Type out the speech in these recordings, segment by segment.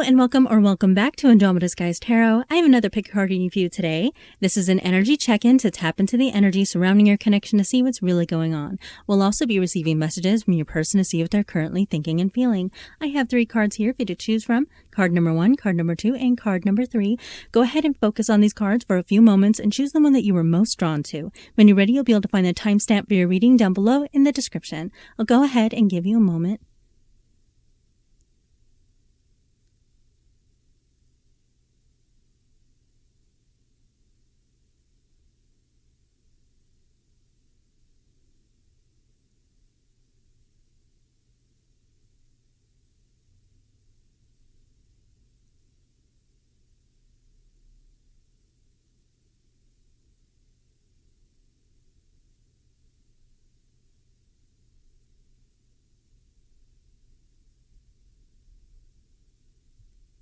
and welcome or welcome back to Andromeda Skies Tarot. I have another pick card reading for you today. This is an energy check-in to tap into the energy surrounding your connection to see what's really going on. We'll also be receiving messages from your person to see what they're currently thinking and feeling. I have 3 cards here for you to choose from. Card number 1, card number 2, and card number 3. Go ahead and focus on these cards for a few moments and choose the one that you were most drawn to. When you're ready, you'll be able to find the timestamp for your reading down below in the description. I'll go ahead and give you a moment.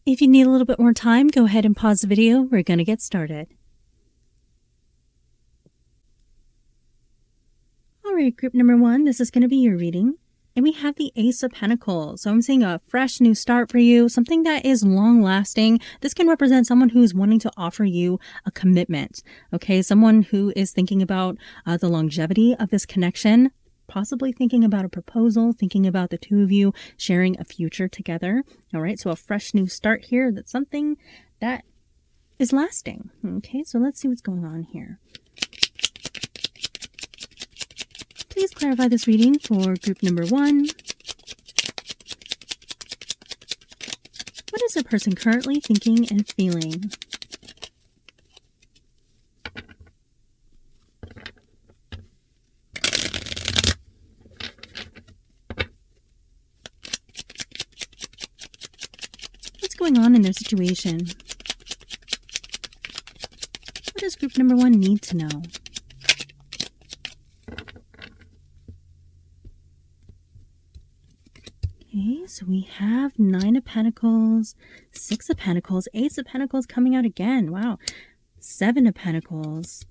If you need a little bit more time, go ahead and pause the video. We're going to get started. All right, group number 1, this is going to be your reading. And we have the Ace of Pentacles. So I'm seeing a fresh new start for you, something that is long lasting. This can represent someone who's wanting to offer you a commitment. Okay, someone who is thinking about the longevity of this connection. Possibly thinking about a proposal, thinking about the two of you sharing a future together. All right, so a fresh new start here. That's something that is lasting. Okay, so let's see what's going on here. Please clarify this reading for group number 1. What is a person currently thinking and feeling? Going on in their situation? What does group number 1 need to know? Okay, so we have 9 of Pentacles, 6 of Pentacles, Ace of Pentacles coming out again. Wow. 7 of Pentacles,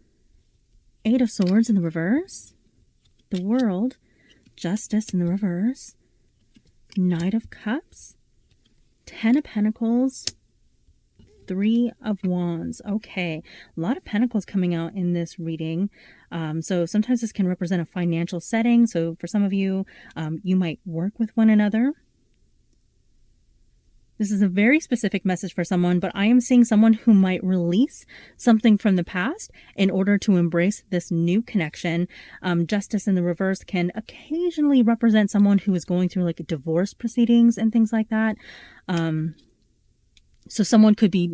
8 of Swords in the reverse, the World, Justice in the reverse, Knight of Cups, 10 of Pentacles, 3 of Wands. Okay, a lot of Pentacles coming out in this reading. So sometimes this can represent a financial setting. So for some of you, you might work with one another. This is a very specific message for someone, but I am seeing someone who might release something from the past in order to embrace this new connection. Justice in the reverse can occasionally represent someone who is going through like divorce proceedings and things like that. So someone could be,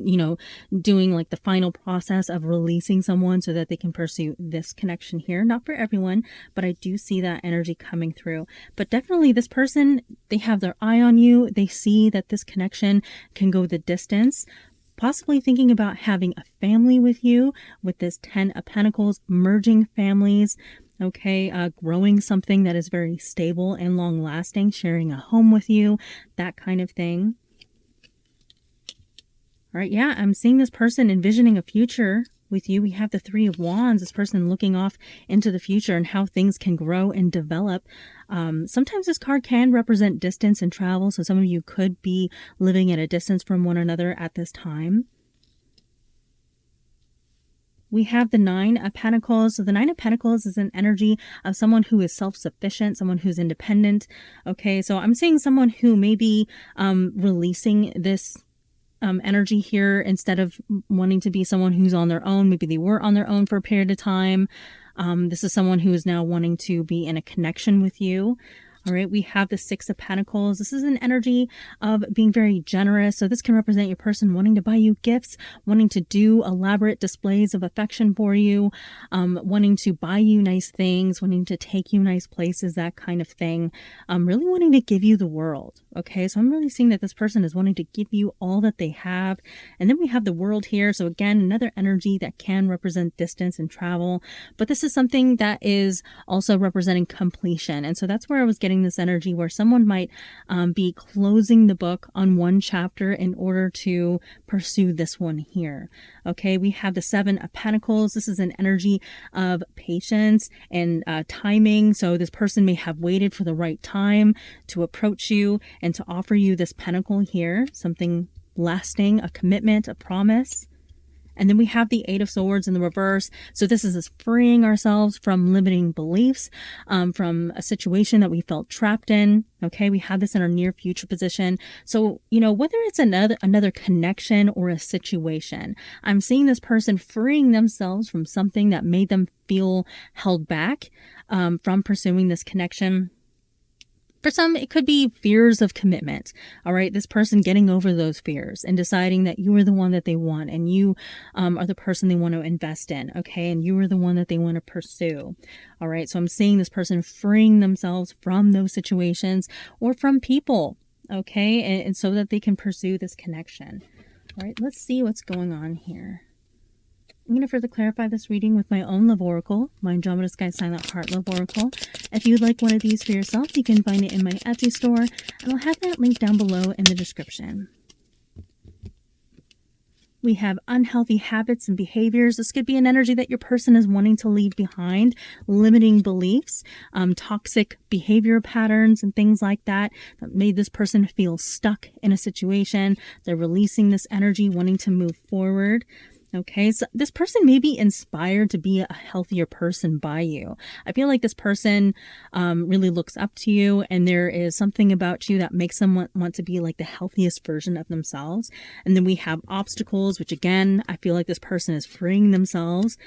doing like the final process of releasing someone so that they can pursue this connection here. Not for everyone, but I do see that energy coming through. But definitely this person, they have their eye on you. They see that this connection can go the distance. Possibly thinking about having a family with you with this 10 of Pentacles, merging families. Okay, growing something that is very stable and long lasting, sharing a home with you, that kind of thing. All right, yeah, I'm seeing this person envisioning a future with you. We have the 3 of Wands, this person looking off into the future and how things can grow and develop. Sometimes this card can represent distance and travel, so some of you could be living at a distance from one another at this time. We have the 9 of Pentacles. So the 9 of Pentacles is an energy of someone who is self-sufficient, someone who's independent. Okay, so I'm seeing someone who may be releasing this energy here instead of wanting to be someone who's on their own. Maybe they were on their own for a period of time. This is someone who is now wanting to be in a connection with you. All right, we have the 6 of Pentacles. This is an energy of being very generous. So this can represent your person wanting to buy you gifts, wanting to do elaborate displays of affection for you, wanting to buy you nice things, wanting to take you nice places, that kind of thing. Really wanting to give you the world. Okay, so I'm really seeing that this person is wanting to give you all that they have. And then we have the World here. So again, another energy that can represent distance and travel. But this is something that is also representing completion. And so that's where I was getting this energy where someone might be closing the book on one chapter in order to pursue this one here. Okay, we have the 7 of Pentacles. This is an energy of patience and timing. So this person may have waited for the right time to approach you and to offer you this pentacle here, something lasting, a commitment, a promise. And then we have the Eight of Swords in the reverse. So this is us freeing ourselves from limiting beliefs, from a situation that we felt trapped in. Okay, we have this in our near future position. So, you know, whether it's another connection or a situation, I'm seeing this person freeing themselves from something that made them feel held back from pursuing this connection. For some, it could be fears of commitment. All right. This person getting over those fears and deciding that you are the one that they want and you are the person they want to invest in. Okay. And you are the one that they want to pursue. All right. So I'm seeing this person freeing themselves from those situations or from people. Okay. And so that they can pursue this connection. All right. Let's see what's going on here. I'm going to further clarify this reading with my own love oracle, my Andromeda Sky Silent Heart Love Oracle. If you'd like one of these for yourself, you can find it in my Etsy store, and I'll have that link down below in the description. We have unhealthy habits and behaviors. This could be an energy that your person is wanting to leave behind, limiting beliefs, toxic behavior patterns and things like that that made this person feel stuck in a situation. They're releasing this energy, wanting to move forward. Okay, so this person may be inspired to be a healthier person by you. I feel like this person really looks up to you, and there is something about you that makes them want to be like the healthiest version of themselves. And then we have obstacles, which again, I feel like this person is freeing themselves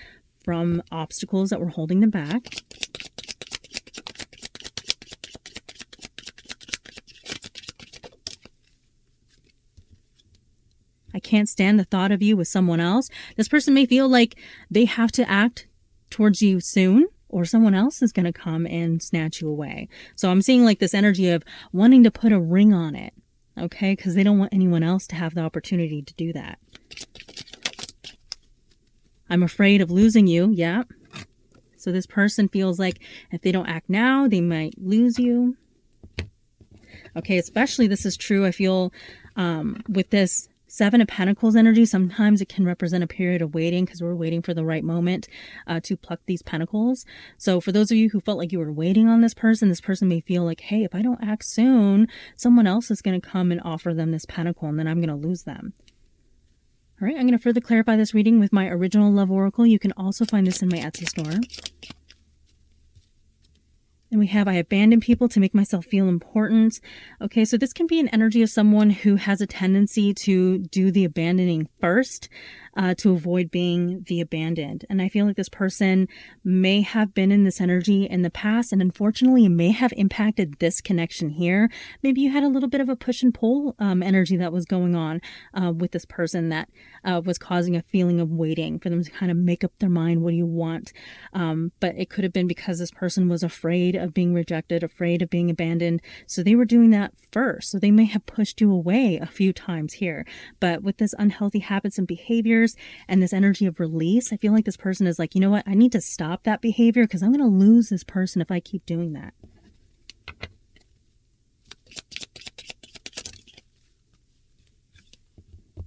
from obstacles that were holding them back. I can't stand the thought of you with someone else. This person may feel like they have to act towards you soon, or someone else is going to come and snatch you away. So I'm seeing like this energy of wanting to put a ring on it, okay? Because they don't want anyone else to have the opportunity to do that. I'm afraid of losing you. Yeah. So this person feels like if they don't act now, they might lose you. Okay, especially this is true, I feel, with this Seven of Pentacles energy. Sometimes it can represent a period of waiting because we're waiting for the right moment to pluck these pentacles. So for those of you who felt like you were waiting on this person may feel like, hey, if I don't act soon, someone else is going to come and offer them this pentacle and then I'm going to lose them. All right, I'm going to further clarify this reading with my original love oracle. You can also find this in my Etsy store. And we have, I abandon people to make myself feel important. Okay, so this can be an energy of someone who has a tendency to do the abandoning first to avoid being the abandoned. And I feel like this person may have been in this energy in the past, and unfortunately it may have impacted this connection here. Maybe you had a little bit of a push and pull energy that was going on with this person that was causing a feeling of waiting for them to kind of make up their mind. What do you want? But it could have been because this person was afraid of being rejected, afraid of being abandoned. So they were doing that first. So they may have pushed you away a few times here. But with this unhealthy habits and behaviors and this energy of release, I feel like this person is like, you know what? I need to stop that behavior because I'm going to lose this person if I keep doing that.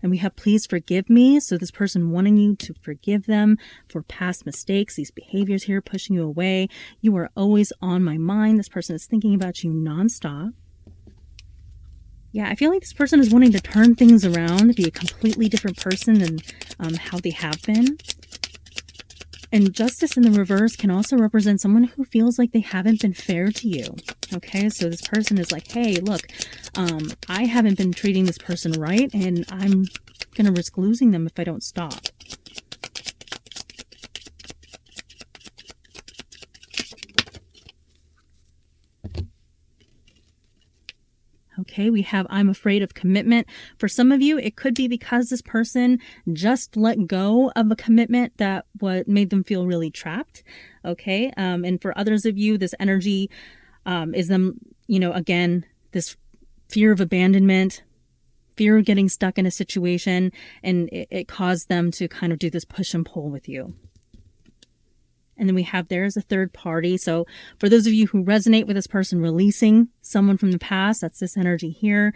And we have please forgive me. So this person wanting you to forgive them for past mistakes, these behaviors here pushing you away. You are always on my mind. This person is thinking about you nonstop. Yeah, I feel like this person is wanting to turn things around, be a completely different person than how they have been. And justice in the reverse can also represent someone who feels like they haven't been fair to you. Okay, so this person is like, hey, look, I haven't been treating this person right, and I'm going to risk losing them if I don't stop. Okay, we have I'm afraid of commitment. For some of you, it could be because this person just let go of a commitment that made them feel really trapped. Okay, and for others of you, this energy is them, you know, again, this fear of abandonment, fear of getting stuck in a situation, and it caused them to kind of do this push and pull with you. And then we have there as a third party. So for those of you who resonate with this person releasing someone from the past, that's this energy here.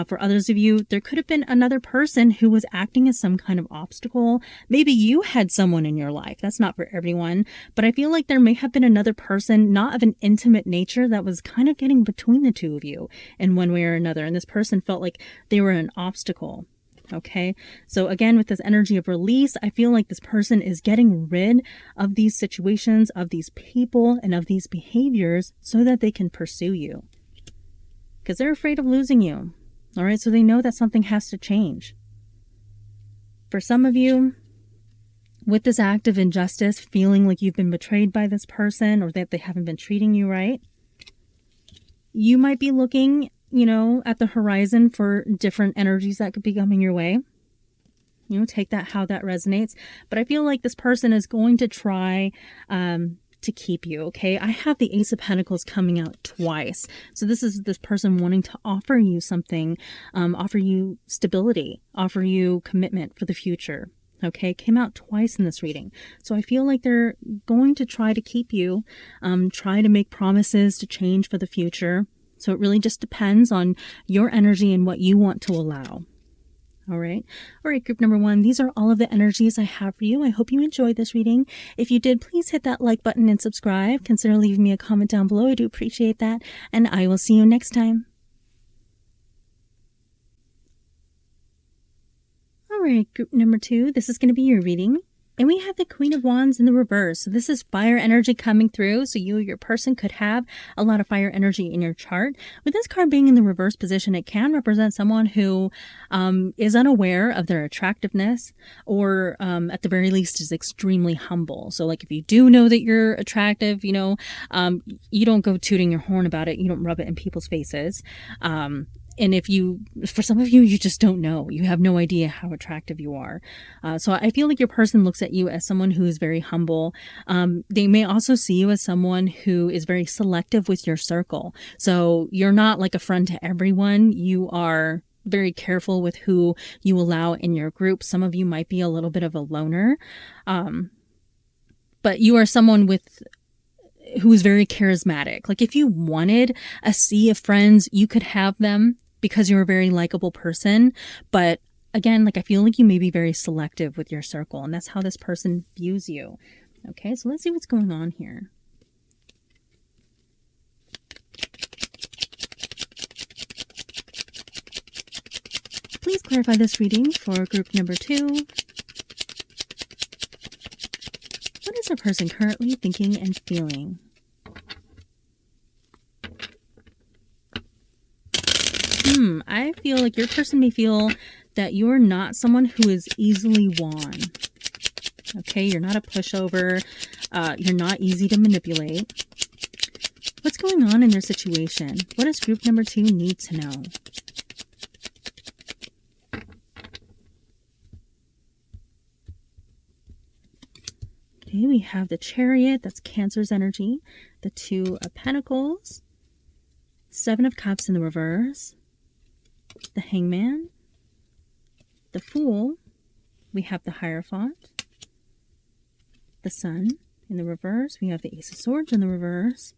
For others of you, there could have been another person who was acting as some kind of obstacle. Maybe you had someone in your life. That's not for everyone. But I feel like there may have been another person, not of an intimate nature, that was kind of getting between the two of you in one way or another. And this person felt like they were an obstacle. Okay, so again, with this energy of release, I feel like this person is getting rid of these situations, of these people, and of these behaviors so that they can pursue you. Because they're afraid of losing you. All right, so they know that something has to change. For some of you, with this act of injustice, feeling like you've been betrayed by this person or that they haven't been treating you right, you might be looking, at the horizon for different energies that could be coming your way. Take that how that resonates. But I feel like this person is going to try to keep you, okay? I have the Ace of Pentacles coming out twice. So this is this person wanting to offer you something, offer you stability, offer you commitment for the future. Okay, came out twice in this reading. So I feel like they're going to try to keep you, try to make promises to change for the future. So it really just depends on your energy and what you want to allow. All right, group number 1, these are all of the energies I have for you. I hope you enjoyed this reading. If you did, please hit that like button and subscribe. Consider leaving me a comment down below. I do appreciate that. And I will see you next time. All right, group number 2, this is going to be your reading. And we have the Queen of Wands in the reverse. So this is fire energy coming through. So you or your person could have a lot of fire energy in your chart. With this card being in the reverse position, it can represent someone who is unaware of their attractiveness, or at the very least is extremely humble. So like if you do know that you're attractive, you don't go tooting your horn about it. You don't rub it in people's faces. And for some of you, you just don't know. You have no idea how attractive you are. So I feel like your person looks at you as someone who is very humble. They may also see you as someone who is very selective with your circle. So you're not like a friend to everyone. You are very careful with who you allow in your group. Some of you might be a little bit of a loner. But you are someone who is very charismatic. Like if you wanted a sea of friends, you could have them, because you're a very likable person. But again, like I feel like you may be very selective with your circle, and that's how this person views you. Okay, so let's see what's going on here. Please clarify this reading for group number 2. What is a person currently thinking and feeling? I feel like your person may feel that you're not someone who is easily won. Okay, you're not a pushover. You're not easy to manipulate. What's going on in their situation? What does group number 2 need to know? Okay, we have the Chariot. That's Cancer's energy. The 2 of Pentacles. 7 of Cups in the reverse. The Hangman, the Fool, we have the Hierophant, the Sun in the reverse, we have the Ace of Swords in the reverse,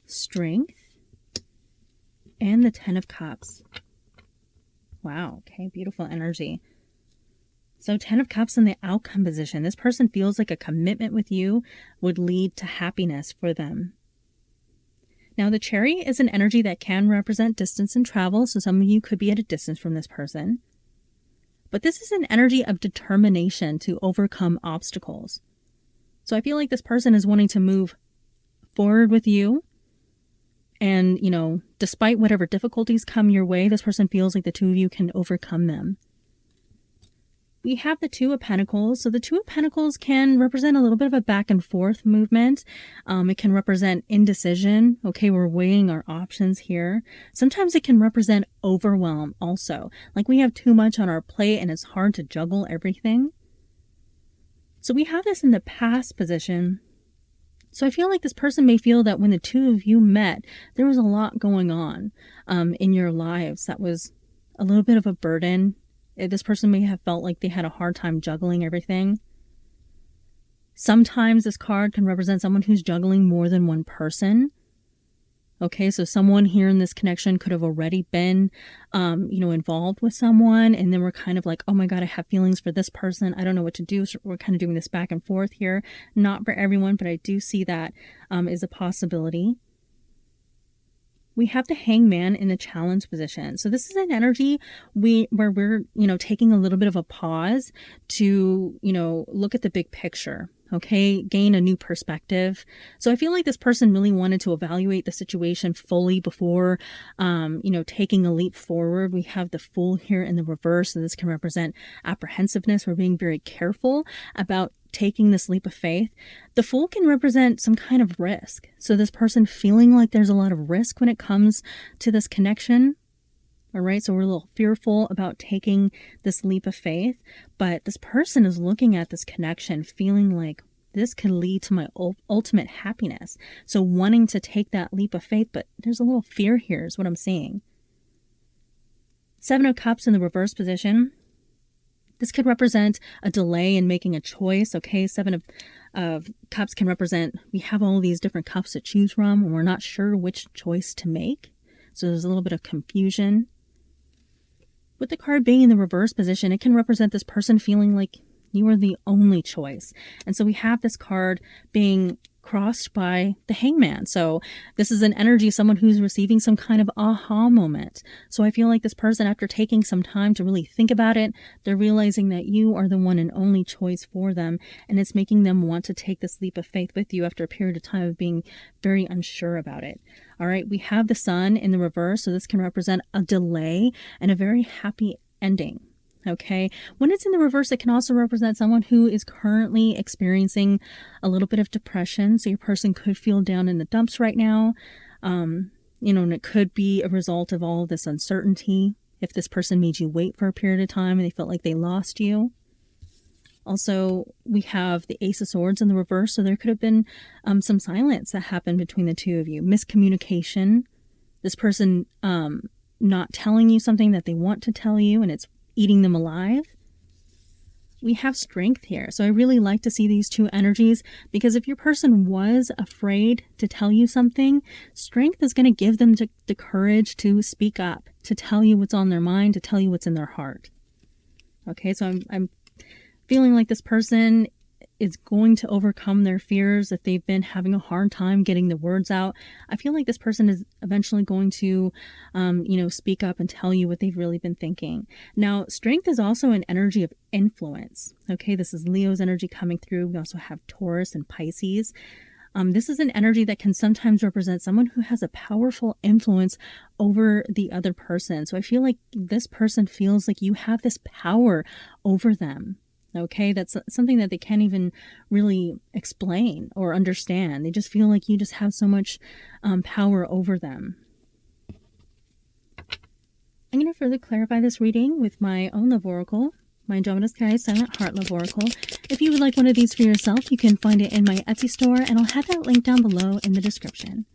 Strength, and the 10 of Cups. Wow, okay, beautiful energy. So 10 of Cups in the outcome position. This person feels like a commitment with you would lead to happiness for them. Now, the Chariot is an energy that can represent distance and travel, so some of you could be at a distance from this person. But this is an energy of determination to overcome obstacles. So I feel like this person is wanting to move forward with you. And, despite whatever difficulties come your way, this person feels like the two of you can overcome them. We have the 2 of Pentacles. So the 2 of Pentacles can represent a little bit of a back and forth movement. It can represent indecision. Okay, we're weighing our options here. Sometimes it can represent overwhelm also. Like we have too much on our plate and it's hard to juggle everything. So we have this in the past position. So I feel like this person may feel that when the two of you met, there was a lot going on in your lives that was a little bit of a burden. This person may have felt like they had a hard time juggling everything. Sometimes this card can represent someone who's juggling more than one person. Okay, so someone here in this connection could have already been, involved with someone, and then we're kind of like, oh my God, I have feelings for this person. I don't know what to do. So we're kind of doing this back and forth here. Not for everyone, but I do see that is a possibility. We have the Hangman in the challenge position. So this is an energy where we're, taking a little bit of a pause to, look at the big picture. Okay, gain a new perspective. So I feel like this person really wanted to evaluate the situation fully before, taking a leap forward. We have the Fool here in the reverse. So this can represent apprehensiveness. We're being very careful about taking this leap of faith. The Fool can represent some kind of risk. So this person feeling like there's a lot of risk when it comes to this connection. All right, so we're a little fearful about taking this leap of faith, but this person is looking at this connection feeling like this could lead to my ultimate happiness. So wanting to take that leap of faith, but there's a little fear here is what I'm seeing. Seven of Cups in the reverse position. This could represent a delay in making a choice. Okay, Seven of Cups can represent, we have all these different cups to choose from, and we're not sure which choice to make. So there's a little bit of confusion. With the card being in the reverse position, it can represent this person feeling like you are the only choice. And so we have this card being crossed by the Hangman. So this is an energy, someone who's receiving some kind of aha moment. So I feel like this person, after taking some time to really think about it, they're realizing that you are the one and only choice for them. And it's making them want to take this leap of faith with you after a period of time of being very unsure about it. All right, we have the Sun in the reverse. So this can represent a delay and a very happy ending. Okay, when it's in the reverse, it can also represent someone who is currently experiencing a little bit of depression. So your person could feel down in the dumps right now, and it could be a result of all of this uncertainty. If this person made you wait for a period of time and they felt like they lost you. Also, we have the Ace of Swords in the reverse. So there could have been some silence that happened between the two of you. Miscommunication. This person not telling you something that they want to tell you, and it's eating them alive. We have Strength here. So I really like to see these two energies, because if your person was afraid to tell you something, Strength is going to give them the courage to speak up, to tell you what's on their mind, to tell you what's in their heart. Okay, so I'm feeling like this person is going to overcome their fears if they've been having a hard time getting the words out. I feel like this person is eventually going to, speak up and tell you what they've really been thinking. Now, Strength is also an energy of influence. Okay, this is Leo's energy coming through. We also have Taurus and Pisces. This is an energy that can sometimes represent someone who has a powerful influence over the other person. So I feel like this person feels like you have this power over them. Okay, that's something that they can't even really explain or understand. They just feel like you just have so much power over them. I'm going to further clarify this reading with my own love oracle, my Andromeda Sky Silent Heart Love Oracle. If you would like one of these for yourself, you can find it in my Etsy store, and I'll have that link down below in the description.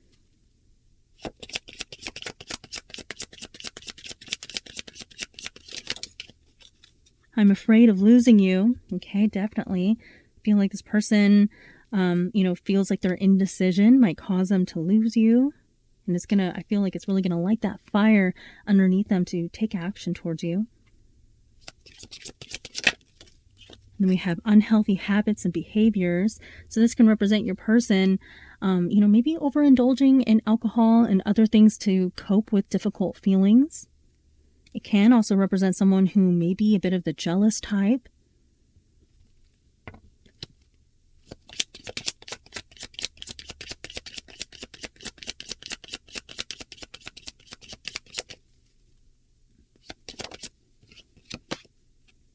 I'm afraid of losing you. Okay, definitely. Feel like this person, feels like their indecision might cause them to lose you. And I feel like it's really gonna light that fire underneath them to take action towards you. And we have unhealthy habits and behaviors. So this can represent your person, maybe overindulging in alcohol and other things to cope with difficult feelings. It can also represent someone who may be a bit of the jealous type.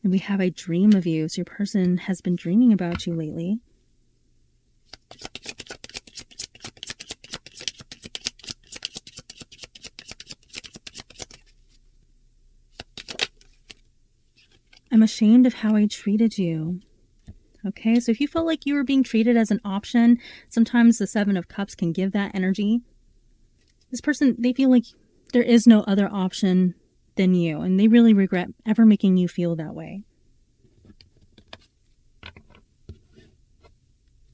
And we have a dream of you. So your person has been dreaming about you lately. I'm ashamed of how I treated you. Okay, so if you felt like you were being treated as an option, sometimes the Seven of Cups can give that energy. This person, they feel like there is no other option than you, and they really regret ever making you feel that way. I'm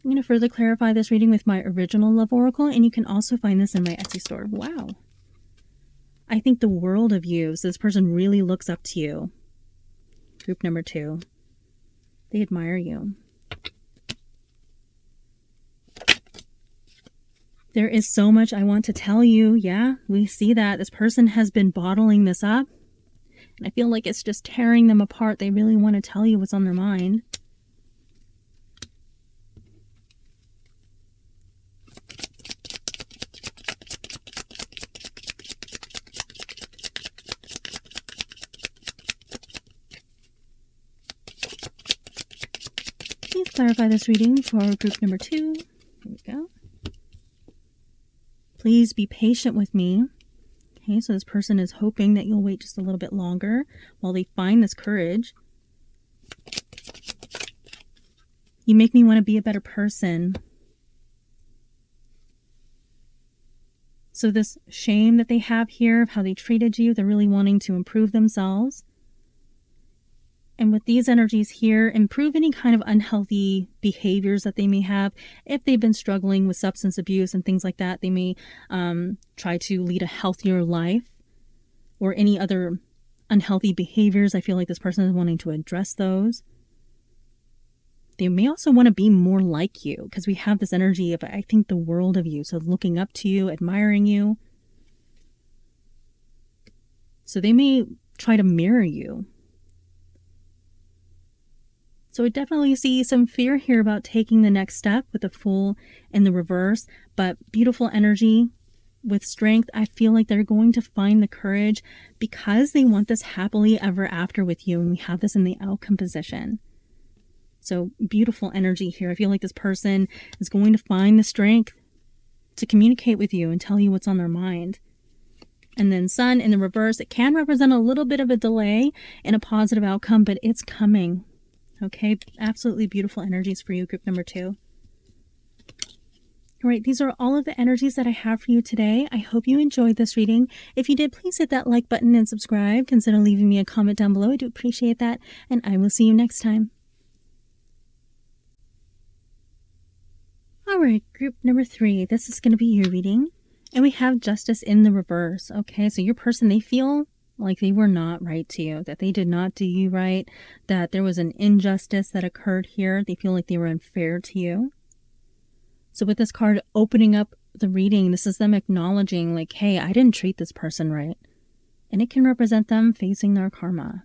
going to further clarify this reading with my original love oracle, and you can also find this in my Etsy store. Wow. I think the world of you. So this person really looks up to you. Group number 2. They admire you. There is so much I want to tell you. Yeah, we see that. This person has been bottling this up. And I feel like it's just tearing them apart. They really want to tell you what's on their mind. Please clarify this reading for group number 2. Here we go. Please be patient with me. Okay, so this person is hoping that you'll wait just a little bit longer while they find this courage. You make me want to be a better person. So this shame that they have here of how they treated you, they're really wanting to improve themselves. And with these energies here, improve any kind of unhealthy behaviors that they may have. If they've been struggling with substance abuse and things like that, they may try to lead a healthier life, or any other unhealthy behaviors. I feel like this person is wanting to address those. They may also want to be more like you, because we have this energy of, I think the world of you. So looking up to you, admiring you. So they may try to mirror you. So I definitely see some fear here about taking the next step with the Fool in the reverse, but beautiful energy with strength. I feel like they're going to find the courage because they want this happily ever after with you. And we have this in the outcome position. So beautiful energy here. I feel like this person is going to find the strength to communicate with you and tell you what's on their mind. And then Sun in the reverse, it can represent a little bit of a delay in a positive outcome, but it's coming. Okay, absolutely beautiful energies for you, group number 2. All right, these are all of the energies that I have for you today. I hope you enjoyed this reading. If you did, please hit that like button and subscribe. Consider leaving me a comment down below. I do appreciate that. And I will see you next time. All right, group number 3. This is going to be your reading. And we have Justice in the reverse. Okay, so your person, they feel like they were not right to you, that they did not do you right, that there was an injustice that occurred here. They feel like they were unfair to you. So with this card opening up the reading, this is them acknowledging like, hey, I didn't treat this person right. And it can represent them facing their karma.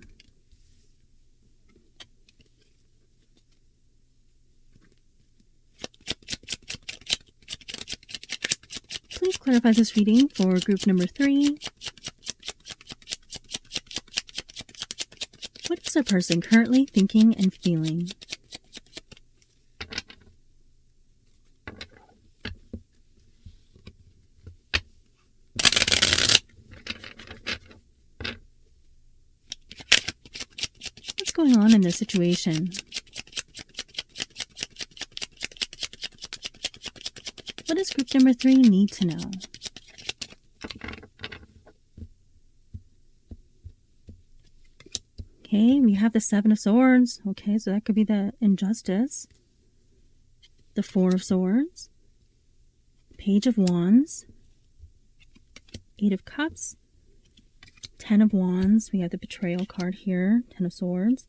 Please clarify this reading for group number 3. What is a person currently thinking and feeling? What's going on in this situation? What does group number 3 need to know? Okay, we have the 7 of Swords. Okay, so that could be the injustice. The 4 of Swords. Page of Wands. 8 of Cups. 10 of Wands. We have the Betrayal card here. 10 of Swords.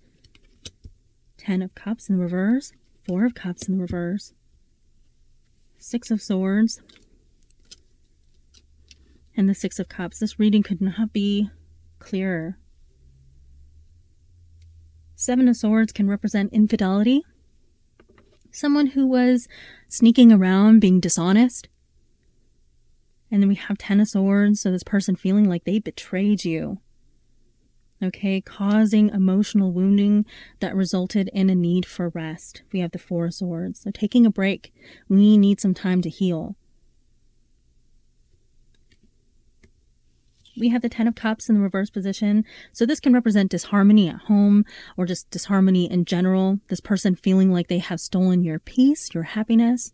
10 of Cups in the reverse. 4 of Cups in the reverse. 6 of Swords. And the 6 of Cups. This reading could not be clearer. 7 of Swords can represent infidelity. Someone who was sneaking around, being dishonest. And then we have 10 of Swords, so this person feeling like they betrayed you. Okay, causing emotional wounding that resulted in a need for rest. We have the 4 of Swords. So taking a break. We need some time to heal. We have the 10 of Cups in the reverse position. So this can represent disharmony at home or just disharmony in general. This person feeling like they have stolen your peace, your happiness.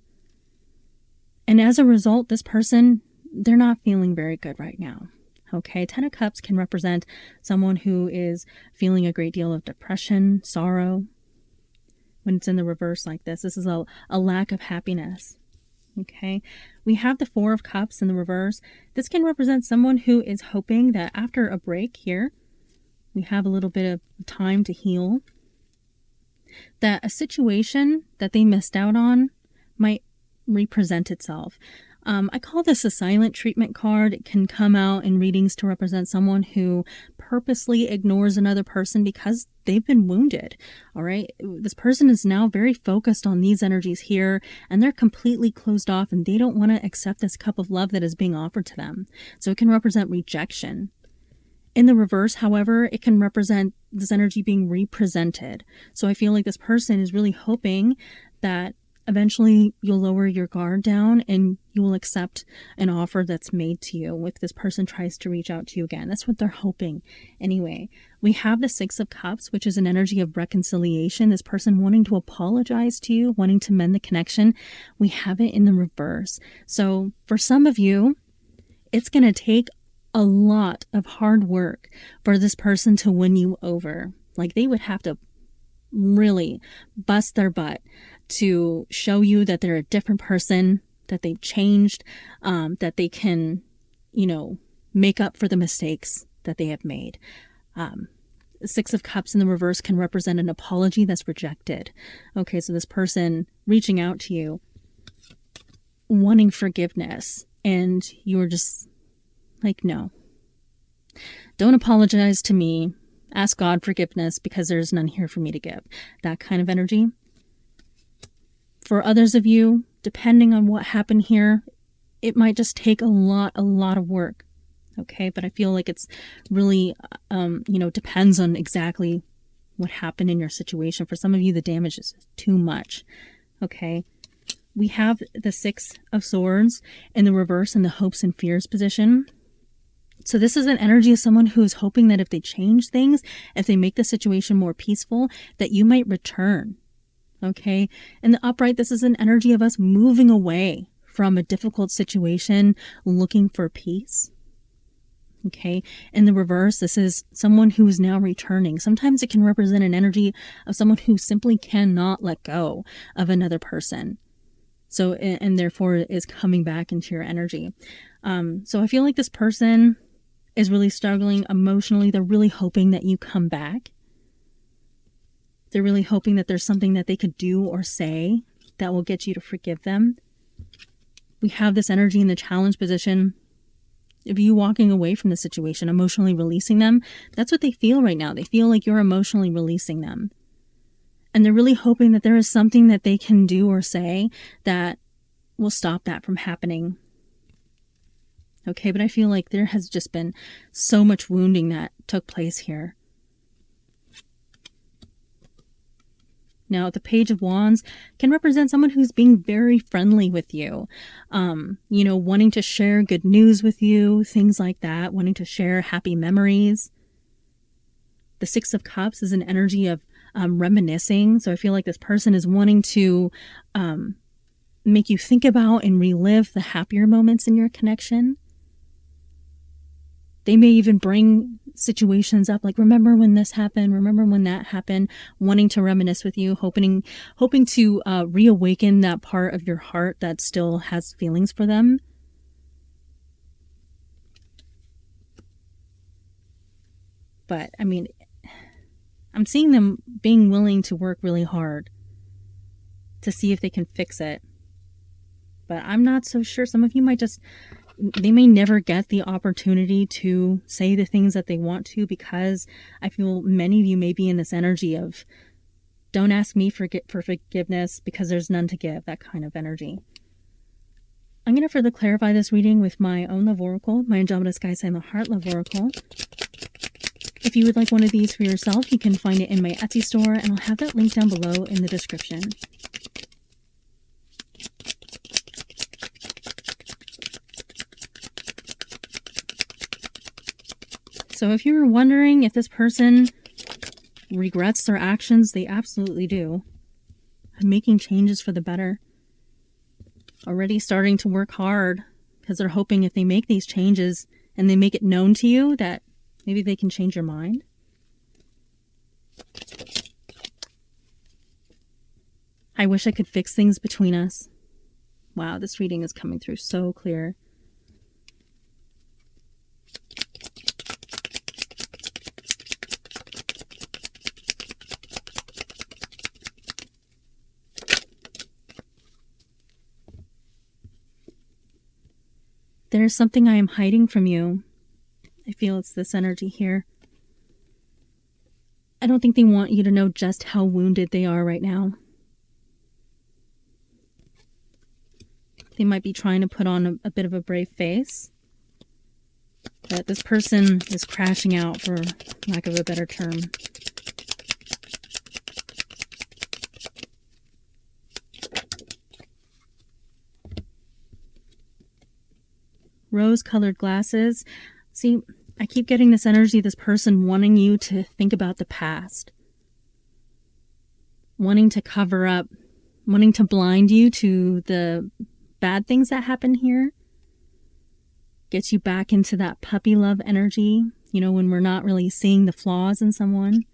And as a result, this person, they're not feeling very good right now. Okay, 10 of Cups can represent someone who is feeling a great deal of depression, sorrow. When it's in the reverse like this, this is a lack of happiness. Okay, we have the 4 of Cups in the reverse. This can represent someone who is hoping that after a break here, we have a little bit of time to heal, that a situation that they missed out on might represent itself. I call this a silent treatment card. It can come out in readings to represent someone who purposely ignores another person because they've been wounded. All right. This person is now very focused on these energies here, and they're completely closed off, and they don't want to accept this cup of love that is being offered to them. So it can represent rejection. In the reverse, however, it can represent this energy being represented. So I feel like this person is really hoping that eventually you'll lower your guard down and you will accept an offer that's made to you if this person tries to reach out to you again. That's what they're hoping. Anyway, we have the Six of Cups, which is an energy of reconciliation. This person wanting to apologize to you, wanting to mend the connection. We have it in the reverse. So for some of you, it's going to take a lot of hard work for this person to win you over. Like, they would have to really bust their butt to show you that they're a different person, that they've changed, that they can, make up for the mistakes that they have made. Six of Cups in the reverse can represent an apology that's rejected. Okay, so this person reaching out to you, wanting forgiveness, and you're just like, no, don't apologize to me. Ask God forgiveness because there's none here for me to give. That kind of energy. For others of you, depending on what happened here, it might just take a lot of work. Okay, but I feel like it's really, depends on exactly what happened in your situation. For some of you, the damage is too much. Okay, we have the Six of Swords in the reverse in the hopes and fears position. So this is an energy of someone who is hoping that if they change things, if they make the situation more peaceful, that you might return. Okay. In the upright, this is an energy of us moving away from a difficult situation, looking for peace. Okay. In the reverse, this is someone who is now returning. Sometimes it can represent an energy of someone who simply cannot let go of another person. So, and therefore is coming back into your energy. So I feel like this person is really struggling emotionally. They're really hoping that you come back. They're really hoping that there's something that they could do or say that will get you to forgive them. We have this energy in the challenge position of you walking away from the situation, emotionally releasing them. That's what they feel right now. They feel like you're emotionally releasing them. And they're really hoping that there is something that they can do or say that will stop that from happening. Okay, but I feel like there has just been so much wounding that took place here. Now, the Page of Wands can represent someone who's being very friendly with you, wanting to share good news with you, things like that, wanting to share happy memories. The Six of Cups is an energy of reminiscing. So I feel like this person is wanting to make you think about and relive the happier moments in your connection. They may even bring situations up like, remember when this happened, remember when that happened, wanting to reminisce with you, hoping to reawaken that part of your heart that still has feelings for them. But I mean, I'm seeing them being willing to work really hard to see if they can fix it. But I'm not so sure. Some of you they may never get the opportunity to say the things that they want to, because I feel many of you may be in this energy of, don't ask me for forgiveness because there's none to give, that kind of energy. I'm going to further clarify this reading with my own love oracle, my Andromeda Sky Sign the Heart Love Oracle. If you would like one of these for yourself, you can find it in my Etsy store, and I'll have that link down below in the description. So if you were wondering if this person regrets their actions, they absolutely do. I'm making changes for the better. Already starting to work hard because they're hoping if they make these changes and they make it known to you that maybe they can change your mind. I wish I could fix things between us. Wow, this reading is coming through so clear. There's something I am hiding from you. I feel it's this energy here. I don't think they want you to know just how wounded they are right now. They might be trying to put on a bit of a brave face. But this person is crashing out, for lack of a better term. Rose-colored glasses. See, I keep getting this energy, this person wanting you to think about the past. Wanting to cover up, wanting to blind you to the bad things that happen here. Gets you back into that puppy love energy, you know, when we're not really seeing the flaws in someone.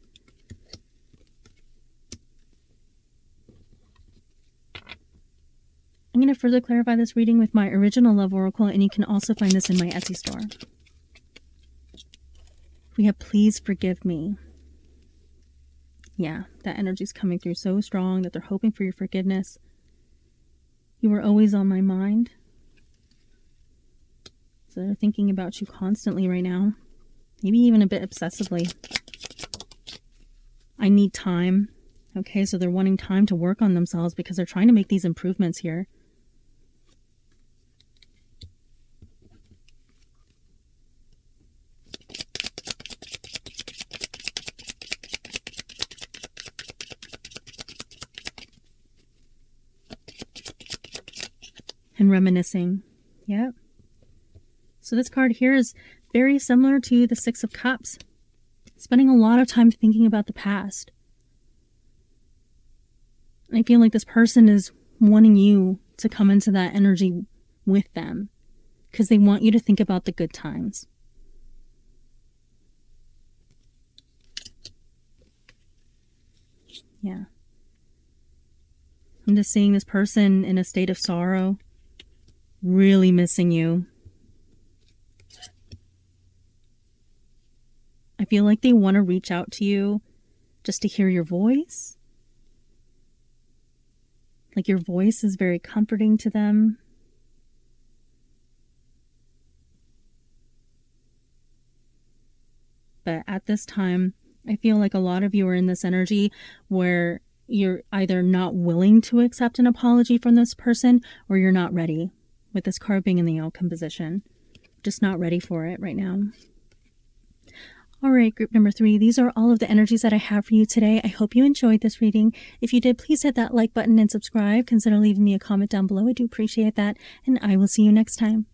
I'm going to further clarify this reading with my original love oracle, and you can also find this in my Etsy store. We have please forgive me. Yeah, that energy's coming through so strong that they're hoping for your forgiveness. You were always on my mind. So they're thinking about you constantly right now. Maybe even a bit obsessively. I need time. Okay, so they're wanting time to work on themselves because they're trying to make these improvements here. And reminiscing. Yep. So this card here is very similar to the Six of Cups. Spending a lot of time thinking about the past. I feel like this person is wanting you to come into that energy with them because they want you to think about the good times. Yeah. I'm just seeing this person in a state of sorrow, really missing you. I feel like they want to reach out to you just to hear your voice. Like your voice is very comforting to them. But at this time, I feel like a lot of you are in this energy where you're either not willing to accept an apology from this person or you're not ready, with this card being in the outcome position. Just not ready for it right now. All right, group number 3, these are all of the energies that I have for you today. I hope you enjoyed this reading. If you did, please hit that like button and subscribe. Consider leaving me a comment down below. I do appreciate that, and I will see you next time.